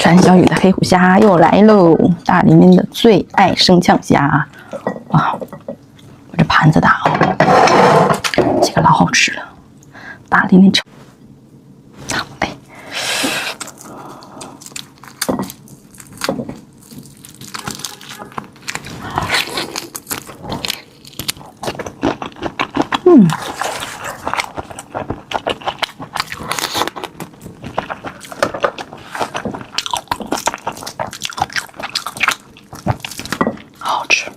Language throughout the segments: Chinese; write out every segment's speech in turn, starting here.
川小雨的黑虎虾又来喽！大林林的最爱生呛虾，哇！我这盘子大哦，这个老好吃了。大林林炒，哎，好吃。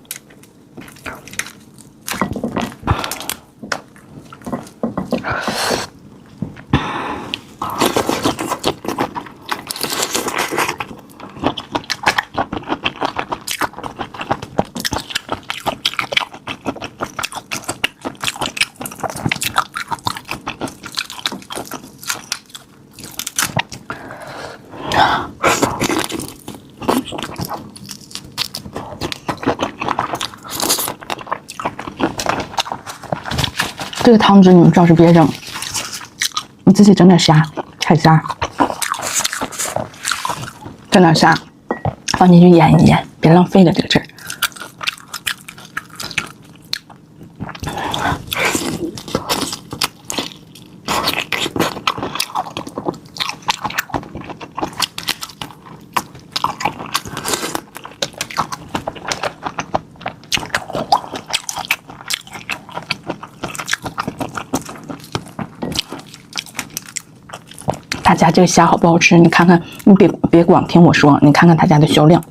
这个汤汁你们最好是别扔，你自己整点虾，海虾，整点虾，放进去腌一腌，别浪费了这个汁儿。他家这个虾好不好吃？你看看，你别光听我说，你看看他家的销量。